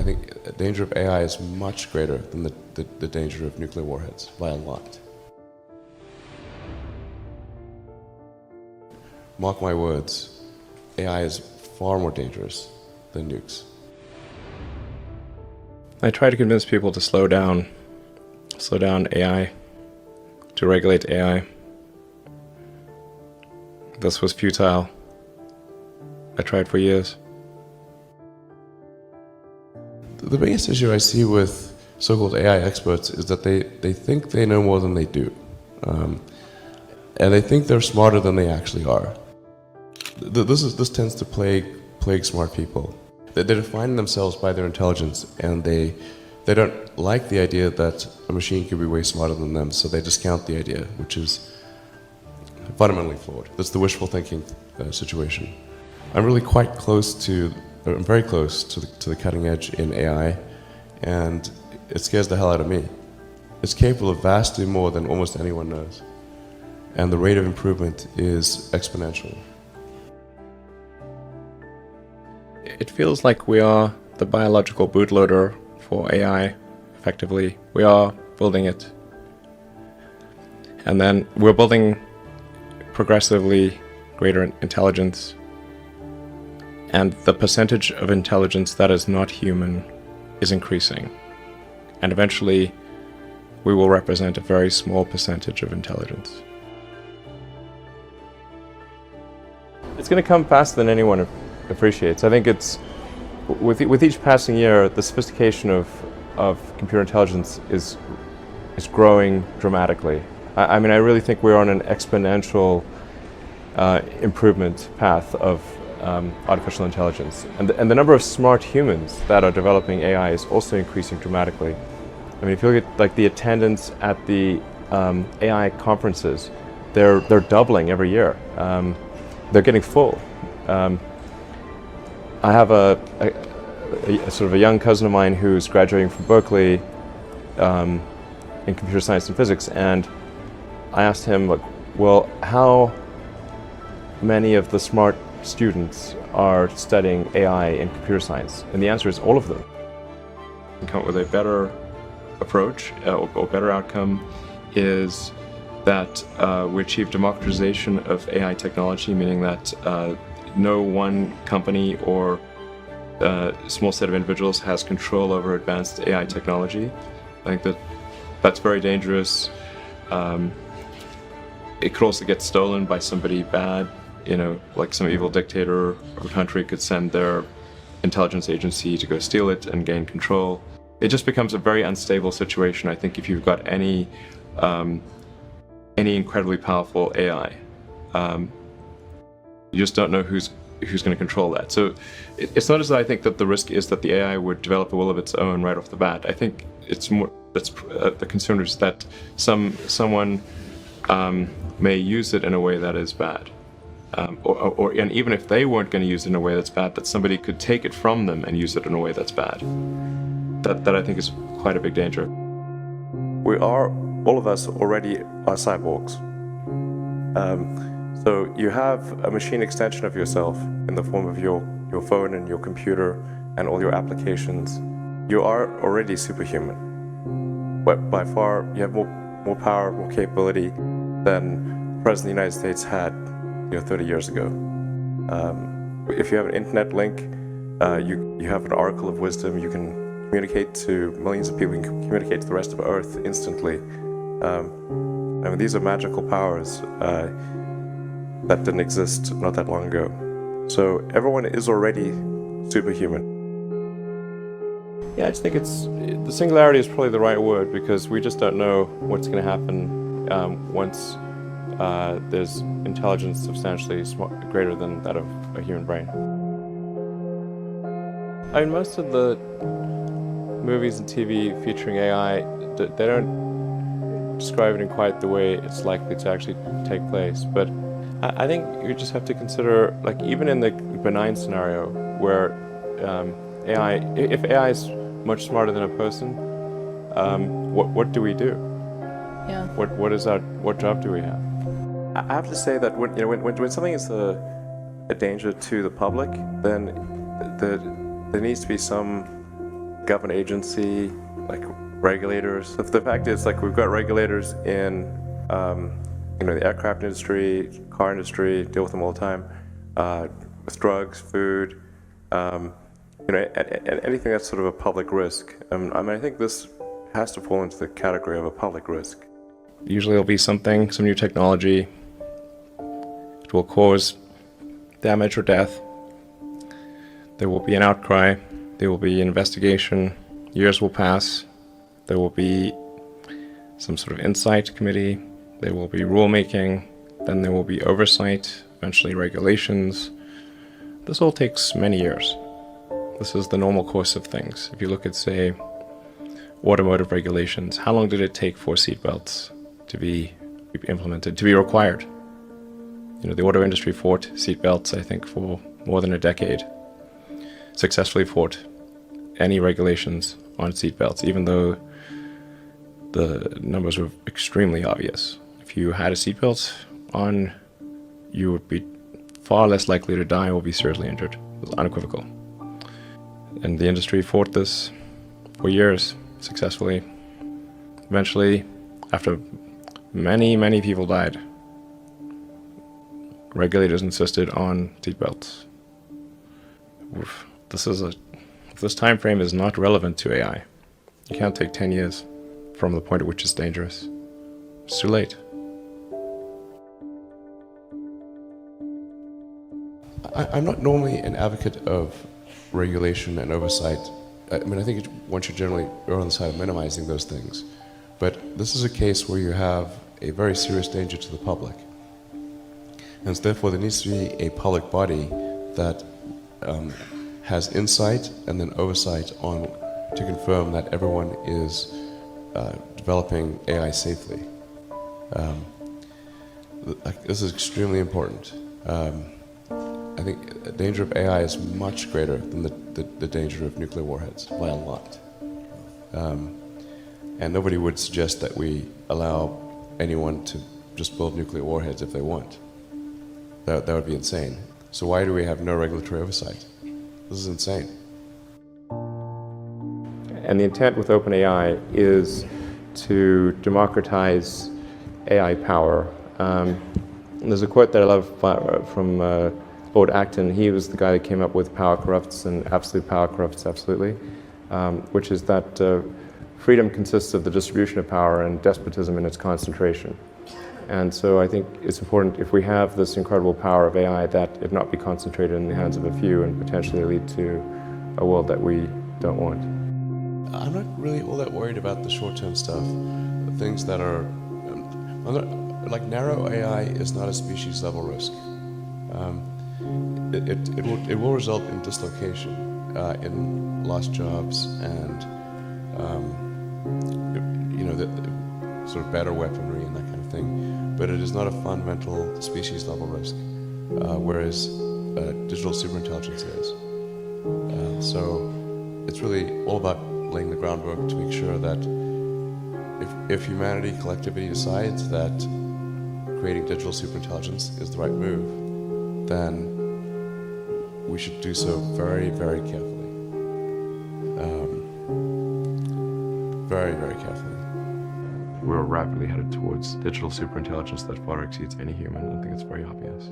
think the danger of AI is much greater than the danger of nuclear warheads by a lot. Mark my words, AI is far more dangerous than nukes. I try to convince people to slow down AI, to regulate AI. This was futile. I tried for years. The biggest issue I see with so-called AI experts is that they think they know more than they do. And they think they're smarter than they actually are. This tends to plague smart people. They define themselves by their intelligence, and they don't like the idea that a machine could be way smarter than them, so they discount the idea, which is fundamentally flawed. That's the wishful thinking situation. I'm very close to the cutting edge in AI, and it scares the hell out of me. It's capable of vastly more than almost anyone knows, and the rate of improvement is exponential. It feels like we are the biological bootloader for AI, effectively. We are building it. And then we're building progressively greater intelligence. And the percentage of intelligence that is not human is increasing. And eventually, we will represent a very small percentage of intelligence. It's going to come faster than anyone appreciates. I think it's with each passing year, the sophistication of computer intelligence is growing dramatically. I mean, I really think we're on an exponential improvement path of artificial intelligence, and the number of smart humans that are developing AI is also increasing dramatically. I mean, if you look at like the attendance at the AI conferences, they're doubling every year. They're getting full. I have a sort of a young cousin of mine who's graduating from Berkeley in computer science and physics, and I asked him, like, well, how many of the smart students are studying AI and computer science? And the answer is all of them. And come up with a better approach or better outcome is that we achieve democratization of AI technology, meaning that no one company or small set of individuals has control over advanced AI technology. I think that's very dangerous. It could also get stolen by somebody bad, like some evil dictator of a country could send their intelligence agency to go steal it and gain control. It just becomes a very unstable situation, I think, if you've got any incredibly powerful AI. You just don't know who's going to control that. So it's not as though I think that the risk is that the AI would develop a will of its own right off the bat. I think it's more the concern is that someone may use it in a way that is bad, and even if they weren't going to use it in a way that's bad, that somebody could take it from them and use it in a way that's bad. That I think is quite a big danger. We are, all of us, already are cyborgs. So you have a machine extension of yourself in the form of your phone and your computer and all your applications. You are already superhuman. But by far, you have more power, more capability than the President of the United States had 30 years ago. If you have an internet link, you have an oracle of wisdom. You can communicate to millions of people. You can communicate to the rest of Earth instantly. I mean, these are magical powers that didn't exist not that long ago. So everyone is already superhuman. Yeah, I just think the singularity is probably the right word, because we just don't know what's going to happen once there's intelligence substantially greater than that of a human brain. I mean, most of the movies and TV featuring AI, they don't describe it in quite the way it's likely to actually take place. But I think you just have to consider, like, even in the benign scenario where if AI is much smarter than a person, what do we do? Yeah. What job do we have? I have to say that when something is a danger to the public, then there needs to be some government agency, like regulators. The fact is, like, we've got regulators in, the aircraft industry, car industry, deal with them all the time, with drugs, food, and anything that's sort of a public risk. I think this has to fall into the category of a public risk. Usually there'll be some new technology. It will cause damage or death. There will be an outcry. There will be an investigation. Years will pass. There will be some sort of insight committee. There will be rulemaking. Then there will be oversight, eventually regulations. This all takes many years. This is the normal course of things. If you look at, say, automotive regulations, how long did it take for seatbelts to be implemented, to be required? The auto industry fought seatbelts, I think, for more than a decade. Successfully fought any regulations on seatbelts, even though the numbers were extremely obvious. If you had a seatbelt on, you would be far less likely to die or be seriously injured. It was unequivocal. And the industry fought this for years, successfully. Eventually, after many people died, regulators insisted on seatbelts. This time frame is not relevant to AI. You can't take 10 years from the point at which it's dangerous. It's too late. I'm not normally an advocate of regulation and oversight. I think one should generally err on the side of minimizing those things. But this is a case where you have a very serious danger to the public. And therefore there needs to be a public body that has insight and then oversight to confirm that everyone is developing AI safely. This is extremely important. I think the danger of AI is much greater than the danger of nuclear warheads, by a lot. And nobody would suggest that we allow anyone to just build nuclear warheads if they want. That would be insane. So why do we have no regulatory oversight? This is insane. And the intent with OpenAI is to democratize AI power. There's a quote that I love from Lord Acton. He was the guy that came up with power corrupts and absolute power corrupts absolutely, which is that freedom consists of the distribution of power and despotism in its concentration. And so I think it's important, if we have this incredible power of AI, that it not be concentrated in the hands of a few and potentially lead to a world that we don't want. I'm not really all that worried about the short-term stuff. The things that are, like narrow AI is not a species-level risk. It will result in dislocation, in lost jobs, and the sort of better weaponry and that kind of thing. But it is not a fundamental species-level risk, whereas digital superintelligence is. So it's really all about laying the groundwork to make sure that if humanity collectively decides that creating digital superintelligence is the right move, then we should do so very, very carefully. Very, very carefully. We're rapidly headed towards digital superintelligence that far exceeds any human. I think it's very obvious.